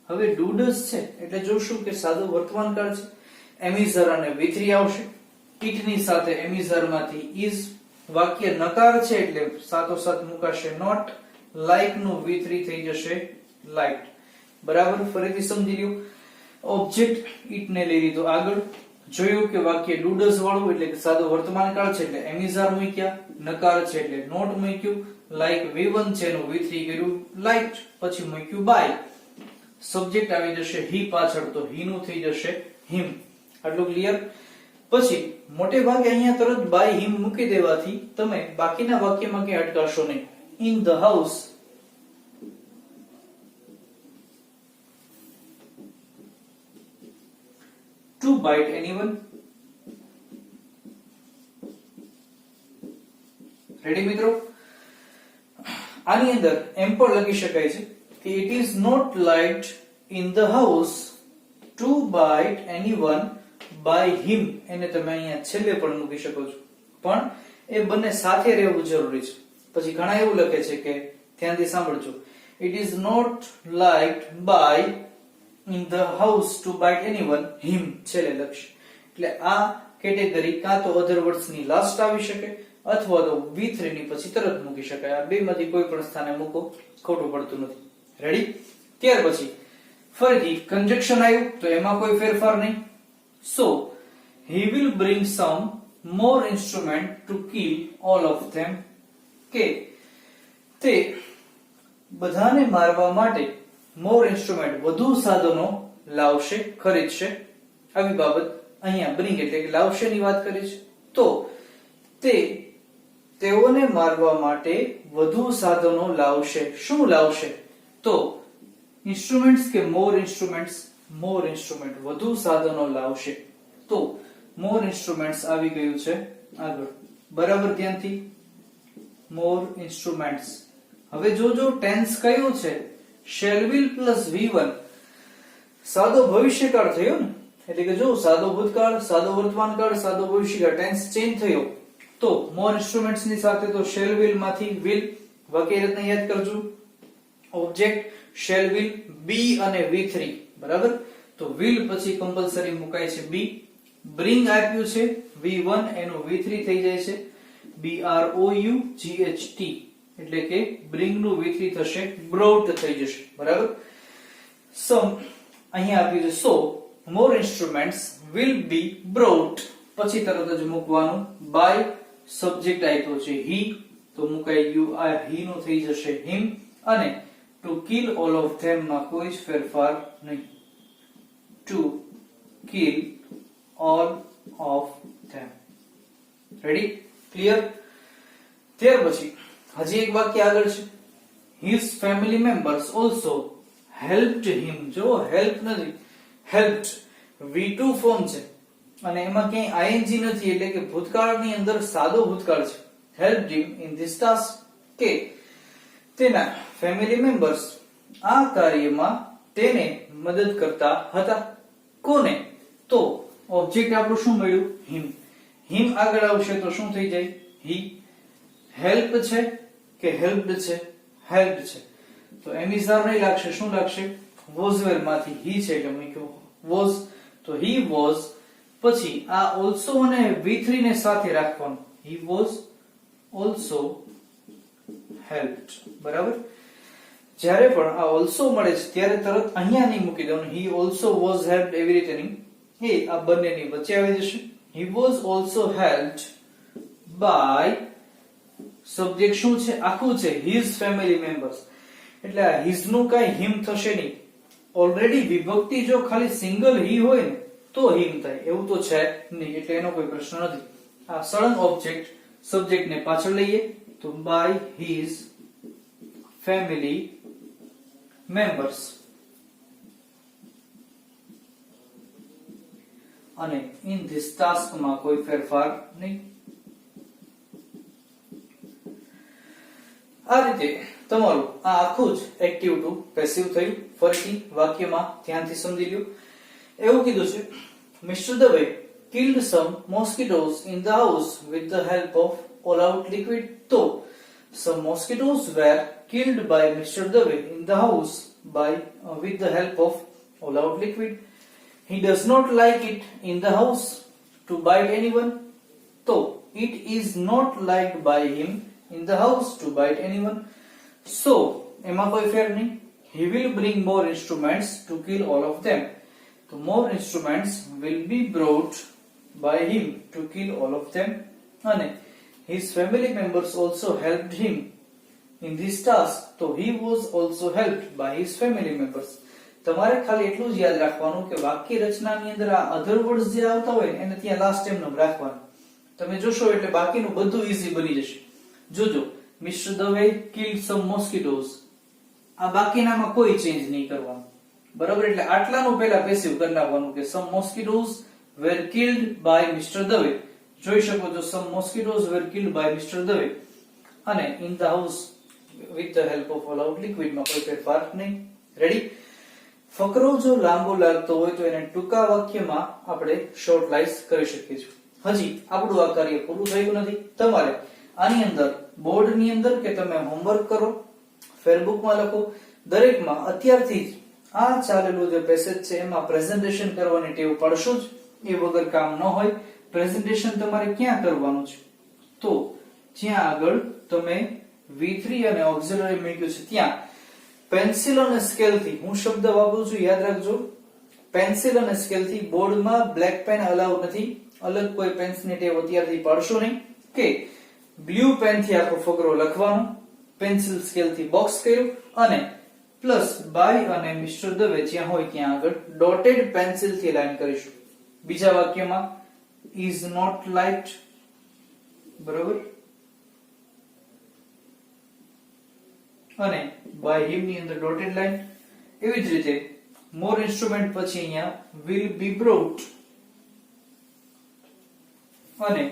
હવે do does છે એટલે જોશું કે સાદું વર્તમાન કાળ છે. એમિઝર અને V3 આવશે. it ની સાથે એમિઝર માંથી is. વાક્ય નકાર છે એટલે સાથોસાથ મુકાશે not. like નું V3 થઈ જશે liked. બરાબર? ફરીથી સમજી લ્યો. ઓબ્જેક્ટ it ને લઈ લીધો આગળ. જોયું કે વાક્ય do does વાળું એટલે કે સાદું વર્તમાન કાળ છે એટલે એમિઝર મૂક્યા. નકાર છે એટલે not મૂક્યું. like V1 છે એનું V3 કર્યું liked. પછી મૂક્યું by. સબ્જેક્ટ આવી જશે he પાછળ તો he નું થઈ જશે him. આટલું ક્લિયર? પછી મોટે ભાગે અહીંયા તરત બાય હિમ મૂકી દેવાથી તમે બાકીના વાક્યમાં ક્યાંય અટકાશો નહીં. In the house to bite anyone. Ready મિત્રો? આની અંદર એમ પણ લખી શકાય છે કે it is not liked in the house to bite anyone by him. એને તમે અહીંયા છેલ્લે પણ મૂકી શકો છો, પણ એ બંને સાથે રહેવું જરૂરી છે. પછી ઘણા એવું લખે છે કે ધ્યાનથી સાંભળજો, it is not liked by in the house to bite anyone, him છેલ્લે લખશે. એટલે આ કેટેગરી કાં તો અધર વર્ડ્સ ની લાસ્ટ આવી શકે અથવા તો V3 ની પછી તરત મૂકી શકાય. આ બે માંથી કોઈ પણ સ્થાને મૂકો, ખોટું પડતું નથી. રેડી? ત્યાર પછી ફરીથી કન્જક્શન આવ્યું તો એમાં કોઈ ફેરફાર નહીં. So he will bring some more instrument to kill all of them. કે તે બધાને મારવા માટે more instrument વધુ સાધનો લાવશે, ખરીદશે. આવી બાબત અહીંયા bring એટલે કે લાવશે ની વાત કરી છે. તો તે તેઓને મારવા માટે વધુ સાધનો લાવશે. શું લાવશે? તો ઇન્સ્ટ્રુમેન્ટ્સ કે મોર ઇન્સ્ટ્રુમેન્ટ વધુ સાધનો લાવશે. તો મોર ઇન્સ્ટ્રુમેન્ટ્સ આવી ગયું છે આગળ. બરાબર ધ્યાનથી, મોર ઇન્સ્ટ્રુમેન્ટ્સ. હવે જોજો ટેન્સ કયું છે? Shall will plus V1. સાદો ભવિષ્યકાળ થયો ને, એટલે કે જો સાદો ભૂતકાળ, સાદો વર્તમાનકાળ, સાદો ભવિષ્યકાળ, ટેન્સ ચેન્જ થયો. તો મોર ઇન્સ્ટ્રુમેન્ટ્સ ની સાથે તો શેલ વિલ માંથી વિલ, વાક્ય રચના યાદ કરજો. ઓબ્જેક્ટ શેલ વિલ, બી અને V3. બરાબર? તો વિલ પછી કમ્પલસરી મુકાય છે બી. બ્રિંગ આપ્યું છે V1, એનું V3 થઈ જાય છે BROUGHT, એટલે કે બ્રિંગ નું V3 થશે બ્રોટ થઈ જશે. બરાબર? સમ અહીંયા આપ્યું છે સો મોર ઇન્સ્ટ્રુમેન્ટ્સ વિલ બી બ્રોટ, પછી તરત જ મૂકવાનું બાય. સબ્જેક્ટ આપ્યો છે હી, તો મુકાઈ ગયું આ હી નું થઈ જશે હિમ. અને two kill all of them માં કોઈ જ ફેરફાર નહીં. Two kill all of them. Ready? Clear? ત્યાર પછી હજી એક વાક્ય આગળ છે. His family members also helped him. જો હેલ્પ નથી, helped V2 ફોર્મ છે અને એમાં ક્યાંય ing નથી, એટલે કે ભૂતકાળની અંદર સાદો ભૂતકાળ છે. helped him in this task, કે તેના ફેમિલી મેમ્બર્સ આ કાર્યમાં તેને મદદ કરતા હતા. કોને? તો ઓબ્જેક્ટ આપણું શું મળ્યું? હિમ. હિમ આગળ આવશે તો શું થઈ જાય? હી. હેલ્પ છે કે હેલ્પ્ડ છે? હેલ્પ્ડ છે. તો એમિઝાર નહીં લાગશે, શું લાગશે? વોઝ વેર માંથી હી છે એટલે મૂક્યો વોઝ, તો હી વોઝ. પછી આ ઓલ્સો અને V3 ને સાથે રાખવાનું. હી વોઝ ઓલ્સો હેલ્પ્ડ. બરાબર? જ્યારે પણ આ ઓલ્સો મળે છે ત્યારે તરત અહીંયા નહીં મૂકી દેવાનું. હી ઓલ્સો વોઝ હેલ્પ્ડ એવી રીતે નહીં, એ આ બંનેની વચ્ચે આવી જશે. He was also helped by, subject શું છે? આખું છે હિઝ ફેમિલી મેમ્બર્સ, એટલે આ હિઝ નું કઈ હિમ થશે નહીં. ઓલરેડી વિભક્તિ જો ખાલી સિંગલ હી હોય ને તો હિમ થાય, એવું તો છે નહીં, એટલે એનો કોઈ પ્રશ્ન નથી. આ સળંગ ઓબ્જેક્ટ સબ્જેક્ટ ને પાછળ લઈએ તો બાય હિઝ ફેમિલી મેમ્બર્સ, અને ઇન ધીસ ટાસ્ક માં કોઈ ફેરફાર નહીં. આ રીતે તમારું આ આખું જ એક્ટિવ ટુ પેસિવ થયું. ફરીથી વાક્યમાં ધ્યાનથી સમજી લ્યો. એવું કીધું છે mister Dave killed some mosquitoes in the house with the help of all out liquid. તો some mosquitoes were killed by Mr. Dave in the house with the help of all out liquid. He does not like it in the house to bite anyone. So it is not liked by him in the house to bite anyone. So એમાં કોઈ ફેર નહીં. He will bring more instruments to kill all of them. So more instruments will be brought by him to kill all of them. અને his family members also helped him in this task. So he was also helped by his family members. તમારે ખાલી એટલું જ યાદ રાખવાનું કે વાક્ય રચનાની અંદર આ અધર વર્ડ્સ જે આવતા હોય એને ત્યાં લાસ્ટ એમ નામ રાખવાનું. તમે જોશો એટલે બાકીનું બધું ઈઝી બની જશે. જોજો mister Dave killed some mosquitoes, આ બાકીનામાં કોઈ ચેન્જ નહીં કરવાનું. બરાબર? એટલે આટલાનું પહેલા પેસિવ કરી નાખવાનું કે some mosquitoes were killed by Mr. Dave. જોઈ શકો છો some mosquitoes were killed by Mr. Dave. અને in the house with the help of all out liquid માં કોઈ ફેરફાર નહીં. રેડી? ફકરો જો લાંબો લાગતો હોય તો એને ટૂંકા વાક્યમાં આપણે શોર્ટલાઇઝ કરી શકીએ છીએ. હજી આપણું આ કાર્ય પૂરું થયું નથી. તમારે આની અંદર બોર્ડની અંદર કે તમે હોમવર્ક કરો, ફેરબુકમાં લખો, દરેકમાં અત્યારથી જ આ ચાલેલું જે પેસેજ છે એમાં પ્રેઝન્ટેશન કરવાની ટેવ પડશો જ. એ વગર કામ ન હોય. પ્રેઝન્ટેશન તમારે ક્યાં કરવાનું છે? તો જ્યાં આગળ તમે V3 અને ઓક્સિલરી મૂક્યું છે ત્યાં પેન્સિલ અને સ્કેલ થી, હું શબ્દ વાપરું છું યાદ રાખજો, પેન્સિલ અને સ્કેલ થી બોર્ડમાં બ્લેક પેન અલાઉ નથી. અલગ કોઈ પેન્સની ટેવ અત્યારથી પાડશો નહીં કે બ્લુ પેન થી આખો ફકરો લખવાનો, પેન્સિલ સ્કેલ થી બોક્સ કર્યું અને પ્લસ બાય અને મિસ્ટર દવે જ્યાં હોય ત્યાં આગળ ડોટેડ પેન્સિલ થી લાઈન કરીશું. બીજા વાક્યમાં is not liked, બરોબર, અને by him ની અંદર ડોટેડ લાઈન. એવી જ રીતે more instrument પછી અહીંયા will be brought અને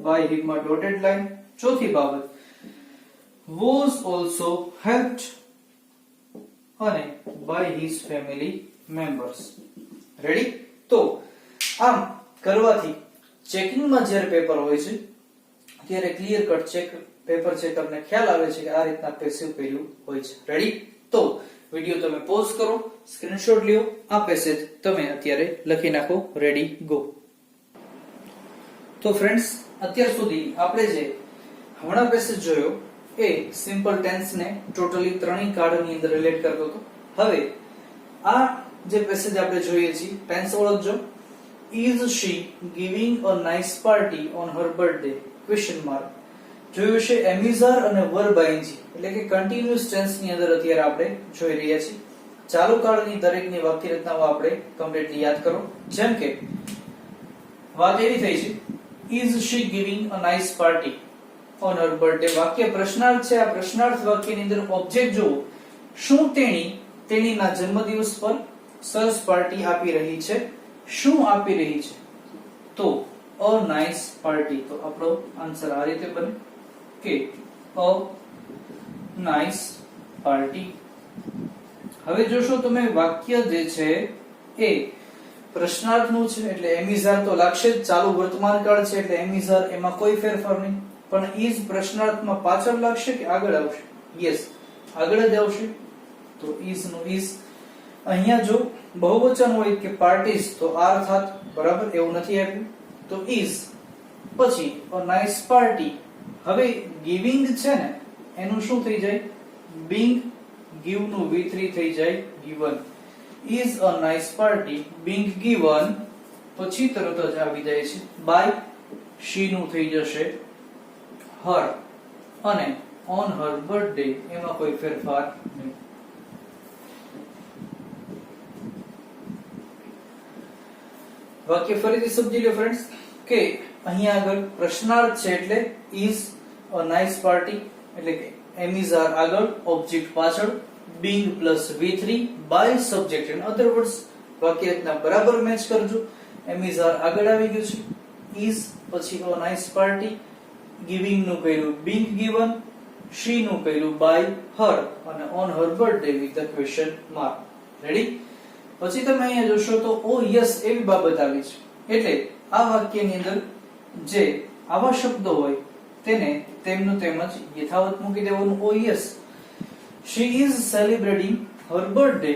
by him માં ડોટેડ લાઈન. ચોથી બાબત was also helped અને by his family members. Ready? તો આમ કરવાથી ચેકિંગમાં જ્યારે પેપર હોય છે ત્યારે ક્લિયર કટ ચેક પેપર ચેકરને ખ્યાલ આવે છે કે આ રીતના પેસિવ કર્યું હોય છે. રેડી? તો વિડિયો તમે પોઝ કરો, સ્ક્રીનશોટ લ્યો, આ પેસેજ તમે અત્યારે લખી નાખો. Ready go. તો ફ્રેન્ડ્સ, અત્યાર સુધી આપણે જે હમણાં પેસેજ જોયો એ સિમ્પલ ટેન્સ ને ટોટલી ત્રણેય કાર્ડની અંદર રિલેટ કરતો હતો. હવે આ જે પેસેજ આપણે જોઈએ છીએ, tense ઓળખજો. Is she giving a nice party on her birthday? Question mark. જોયું છે એમિઝાર અને વર્બ આઈએનજી એટલે કે કન્ટિન્યુઅસ ટેન્સ ની અંદર અત્યારે આપણે જોઈ રહ્યા છીએ. ચાલુ કાળની દરેકની વાક્ય રચનાઓ આપણે કમ્પ્લીટલી યાદ કરો. જેમ કે વાત એવી થઈ છે, is she giving a nice party on her birthday? વાક્ય પ્રશ્નાર્થ છે. આ પ્રશ્નાર્થ વાક્યની અંદર ઓબ્જેક્ટ જોવો. શું તેણીના જન્મદિવસ પર સરસ પાર્ટી આપી રહી છે? શું આપી રહી છે? તો a nice party. તો આપણો આન્સર આ રીતે બને કે a nice party. હવે જોશો તમે વાક્ય જે છે એ પ્રશ્નાર્થનું છે એટલે એમિઝાર તો લાગશે જ. ચાલુ વર્તમાન કાળ છે એટલે એમિઝાર, એમાં કોઈ ફેરફાર નહીં. પણ is પ્રશ્નાર્થમાં પાછળ લાગશે કે આગળ આવશે? યસ, આગળ જ આવશે. તો is નું is. અહીંયા જો બહુવચન હોય કે પાર્ટીઝ તો આર થાત, બરાબર, એવું નથી આપ્યું. તો is પછી a nice party. હવે ગિવિંગ છે ને એનું શું થઈ જાય? being. give નું V3 થઈ જાય given. is a nice party being given પછી તરત જ આવી જાય છે by. she નું થઈ જશે her અને on her birthday એમાં કોઈ ફેરફાર નહીં. વાક્ય ફરીથી સમજી લો ફ્રેન્ડ્સ કે અહીંયા આગળ પ્રશ્નાર્થ છે એટલે is a nice party એટલે કે એમિઝાર આગળ, ઓબ્જેક્ટ પાછળ, being plus V3 by subject. in other words વાક્ય રચના બરાબર મેચ કરજો. એમિઝાર આગળ આવી ગયું છે, is પછી a nice party, giving નું કર્યું being given, she નું કર્યું by her અને on her birthday with the question mark. Ready? પછી તમે અહીંયા જોશો તો ઓ યસ એવી બાબત આવી છે એટલે આ વાક્યની અંદર જે આવા શબ્દો હોય તેને તેમનું તેમ જ યથાવત મૂકી દેવાનું. ઓ yes she is celebrating her birthday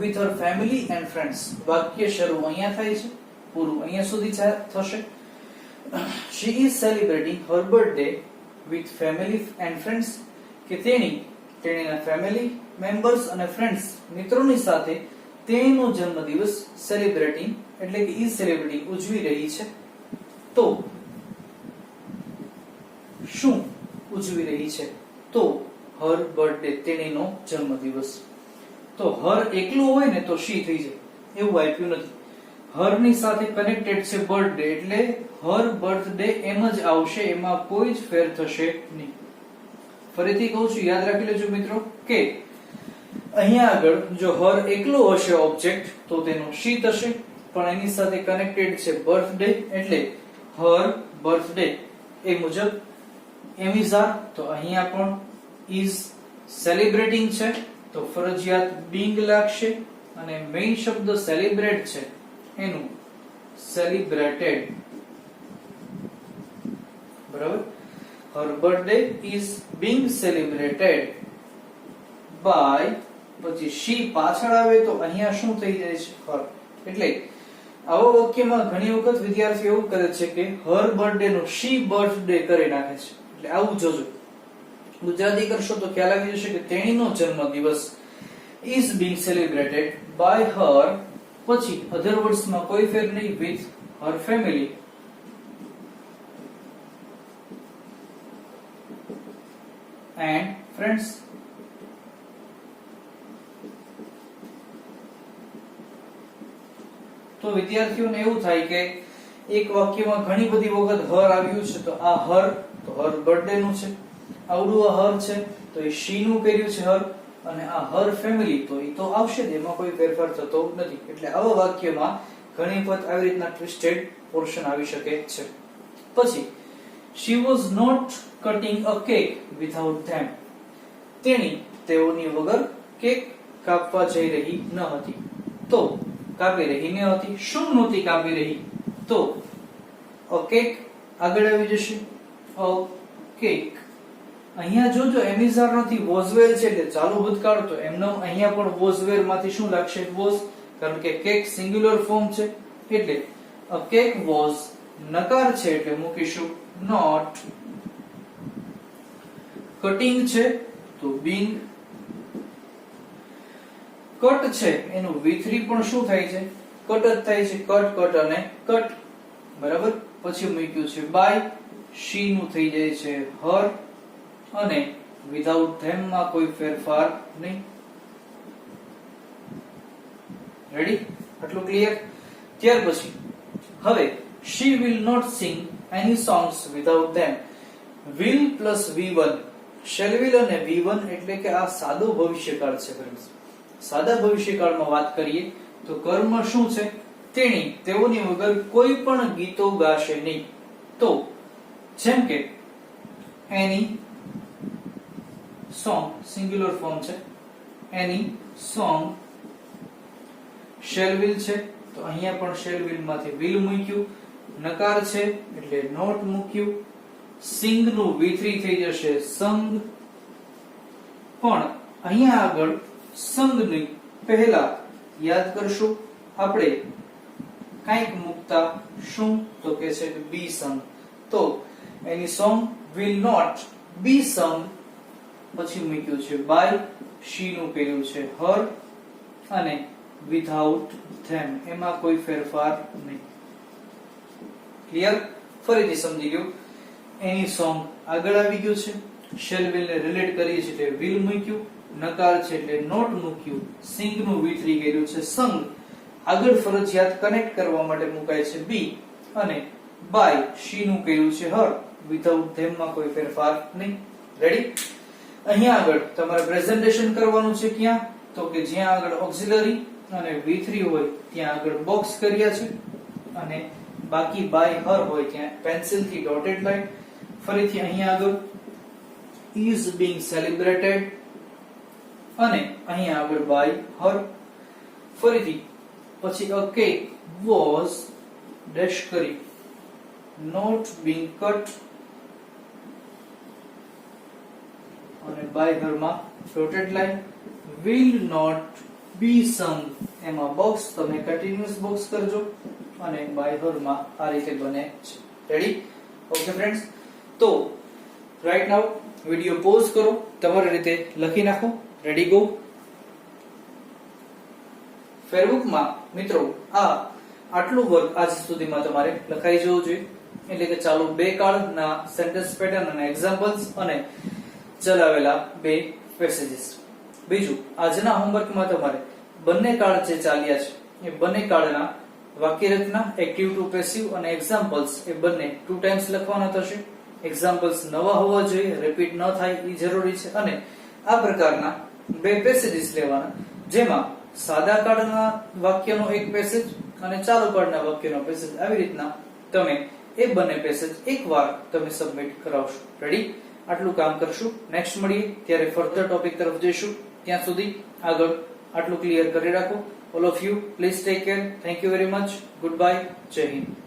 with her family and friends. વાક્ય શરૂ અહીંયા થાય છે, પૂરું અહીંયા સુધી થશે. she is celebrating her birthday with family and friends કે તેણીના ફેમિલી મેમ્બર્સ અને ફ્રેન્ડ્સ મિત્રોની સાથે તેનો જન્મદિવસ સેલિબ્રેટિંગ એટલે કે is celebrating ઉજવી રહી છે. તો શું ઉજવી રહી છે? તો her birthday તેણીનો જન્મદિવસ. તો her એકલું હોય ને તો she થઈ જાય, એવું આપ્યું નથી. her ની સાથે કનેક્ટેડ છે બર્થડે એટલે her birthday એમ જ આવશે, એમાં કોઈ જ ફેર થશે નહીં. ફરીથી કહું છું, યાદ રાખી લેજો મિત્રો કે અહીંયા આગળ જો her એકલો હશે ઓબ્જેક્ટ તો તેનો she થશે, પણ એની સાથે કનેક્ટેડ છે બર્થડે, એટલે હર બર્થડે. એ મુજબ એમ ઇઝ આર, તો અહીંયા પણ ઇઝ સેલિબ્રેટિંગ છે તો ફરજિયાત બીંગ લાગશે, અને મેઇન શબ્દ સેલિબ્રેટ છે એનું સેલિબ્રેટેડ. બરાબર. her birthday is being celebrated by, પછી she પાછળ આવે તો અહીંયા શું થઈ જાય છે her. એટલે આવા વાક્યમાં ઘણી વખત વિદ્યાર્થીઓ એવું કરે છે કે her birthday નું she birthday કરી નાખે છે. એટલે આવું જોજો, ગુજરાતી કરશો તો ખ્યાલ આવી જશે કે તેણીનો જન્મદિવસ is being celebrated by her, પછી other words માં કોઈ ફેર નહીં, with her family and friends. તો વિદ્યાર્થીઓને એવું થાય કે એક વાક્યમાં ઘણી બધી વખત હર આવ્યું છે, તો આ હર તો હર બર્થડે નું છે, આવડું આ હર છે તો એ શી નું કર્યું છે હર, અને આ હર ફેમિલી તો એ તો આવશે જ, એમાં કોઈ ફેરફાર થતો નથી. એટલે આવા વાક્યમાં ઘણી વખત આવી રીતના ટ્વિસ્ટેડ પોર્શન આવી શકે છે. પછી she was not cutting a cake without them. તેઓની વગર કેક કાપવા જઈ રહી ન હતી, તો કાપી રહી ન હતી. શું નહોતી કાપી રહી? તો a cake આગળ આવી જશે, a cake. અહીંયા જોજો એમિઝાર નથી, was were છે એટલે ચાલુ ભૂતકાળ, તો એમનો અહીંયા પણ was were માંથી શું લાગશે? was, કારણ કે કેક સિંગ્યુલર ફોર્મ છે એટલે a cake was નકાર છે એટલે મૂકીશું not. કટિંગ છે તો being. કટ છે એનું V3 પણ શું થાય છે? કટ જ થાય છે, કટ કટ અને કટ. બરાબર. પછી મૂક્યું છે by, she નું થઈ જાય છે her, અને without them માં કોઈ ફેરફાર નહીં. રેડી? આટલું ક્લિયર? ત્યાર પછી હવે she will not sing any songs without them. will plus V1, shall will અને V1 એટલે કે આ સાદો ભવિષ્યકાળ છે ફ્રેન્ડ્સ. સાદા ભવિષ્યકાળમાં વાત કરીએ તો કર્મ શું છે? તેણી, તેઓની વગર કોઈ પણ ગીતો ગાશે નહીં. તો જેમ કે any song સિંગ્યુલર ફોર્મ છે, any song. shall will છે તો અહીંયા પણ shall will માંથી will મૂક્યું, નકાર છે એટલે not મૂક્યું. sing નું V3 થઈ જશે sung, પણ અહીંયા આગળ sung ની પહેલા યાદ કરશું આપણે કંઈક મૂકતા શું, તો કે છે કે be sung. તો એની song will not be sung, પછી મૂક્યું છે by, she નું કર્યું છે her, અને without them એમાં કોઈ ફેરફાર નહીં. ક્લિયર? ફરીથી સમજી ગયો. એની સોંગ આગળ આવી ગયું છે, shall will ને રિલેટ કરીએ છીએ એટલે will મૂક્યું, નકાર છે એટલે not મૂક્યું, sing નું V3 કર્યું છે sung, આગળ ફરજિયાત કનેક્ટ કરવા માટે મુકાય છે be, અને by, she નું કર્યું છે her, without them માં કોઈ ફેરફાર નહીં. રેડી? અહીંયા આગળ તમારે પ્રેઝન્ટેશન કરવાનું છે ક્યાં? તો કે જ્યાં આગળ ઓક્સિલરી અને V3 હોય ત્યાં આગળ બોક્સ કર્યા છે, અને બાકી by her હોય ત્યાં પેન્સિલ થી ડોટેડ લાઈન. ફરીથી અહીંયા આગળ is being celebrated, અને અહીંયા આગળ by her. ફરીથી પછી a cake was dash કરી not being cut, અને by her માં dotted line. will not be sung એમાં બોક્સ તમે કન્ટિન્યુઅસ બોક્સ કરજો, અને by her માં આ રીતે બને છે. રેડી? ઓકે ફ્રેન્ડ્સ, તો રાઈટ નાઉ વિડિયો પોઝ કરો, તમારી રીતે લખી નાખો. Ready go. ફેરબુકમાં મિત્રો આ આટલું વર્ક આજ સુધીમાં તમારે લખાઈ જવું જોઈએ, એટલે કે ચાલુ બે કાળના સેન્ટેન્સ પેટર્ન અને એક્ઝામ્પલ્સ, અને ચલાવેલા બે પેસેજીસ. બીજું, આજના હોમવર્કમાં તમારે બંને કાળ જે ચાલ્યા છે એ બંને કાળના વાક્ય રચના, એક્ટિવ ટુ પેસિવ અને એક્ઝામ્પલ્સ એ બંને 2 ટાઈમ્સ લખવાના થશે. એક્ઝામ્પલ્સ નવા હોવા જોઈએ, રિપીટ ન થાય એ જરૂરી છે. અને આ પ્રકારના બે પેસેજીસ લેવાના, જેમાં સાદા કાળના વાક્યનો એક પેસેજ અને ચાલુ પાડના વાક્યનો પેસેજ આવી રીતના તમે એ બંને પેસેજ એકવાર તમે સબમિટ કરાવશો. રેડી? આટલું કામ કરશું. નેક્સ્ટ મળીએ ત્યારે ફર્ધર ટોપિક તરફ જઈશું. ત્યાં સુધી આગળ આટલું ક્લિયર કરી રાખો. All of you please take care. Thank you very much. Good bye. જય હિન્દ.